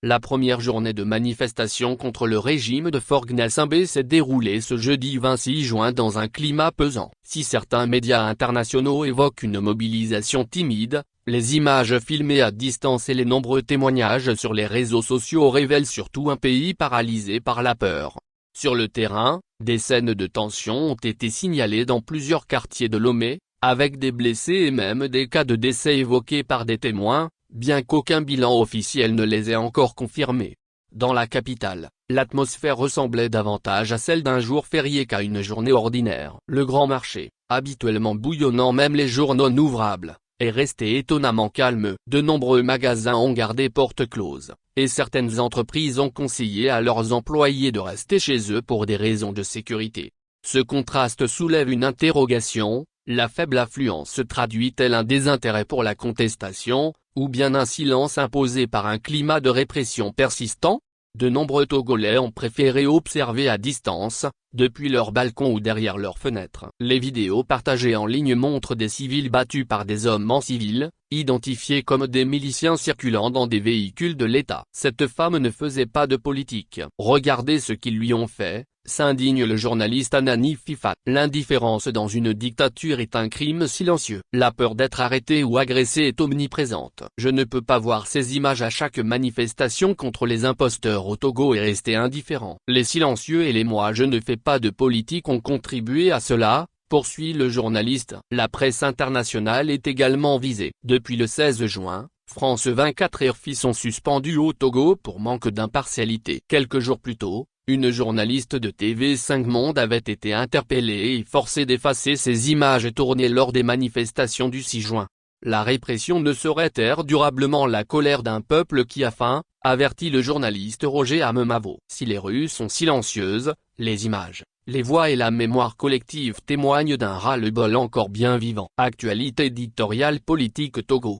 La première journée de manifestation contre le régime de Faure Gnassingbé s'est déroulée ce jeudi 26 juin dans un climat pesant. Si certains médias internationaux évoquent une mobilisation timide, les images filmées à distance et les nombreux témoignages sur les réseaux sociaux révèlent surtout un pays paralysé par la peur. Sur le terrain, des scènes de tension ont été signalées dans plusieurs quartiers de Lomé, avec des blessés et même des cas de décès évoqués par des témoins, bien qu'aucun bilan officiel ne les ait encore confirmés. Dans la capitale, l'atmosphère ressemblait davantage à celle d'un jour férié qu'à une journée ordinaire. Le grand marché, habituellement bouillonnant même les jours non ouvrables, est resté étonnamment calme. De nombreux magasins ont gardé portes closes, et certaines entreprises ont conseillé à leurs employés de rester chez eux pour des raisons de sécurité. Ce contraste soulève une interrogation: la faible affluence se traduit-elle un désintérêt pour la contestation, ou bien un silence imposé par un climat de répression persistant? De nombreux Togolais ont préféré observer à distance, depuis leur balcon ou derrière leurs fenêtres. Les vidéos partagées en ligne montrent des civils battus par des hommes en civil, identifiés comme des miliciens circulant dans des véhicules de l'État. Cette femme ne faisait pas de politique. Regardez ce qu'ils lui ont fait, s'indigne le journaliste Anani Fifa. L'indifférence dans une dictature est un crime silencieux. La peur d'être arrêté ou agressé est omniprésente. Je ne peux pas voir ces images à chaque manifestation contre les imposteurs au Togo et rester indifférent. Les silencieux et les moi je ne fais pas de politique ont contribué à cela, poursuit le journaliste. La presse internationale est également visée. Depuis le 16 juin, France 24 et RFI sont suspendus au Togo pour manque d'impartialité. Quelques jours plus tôt, une journaliste de TV5 Monde avait été interpellée et forcée d'effacer ces images tournées lors des manifestations du 6 juin. La répression ne saurait taire durablement la colère d'un peuple qui a faim, avertit le journaliste Roger Amemavo. Si les rues sont silencieuses, les images, les voix et la mémoire collective témoignent d'un ras-le-bol encore bien vivant. Actualité éditoriale politique Togo.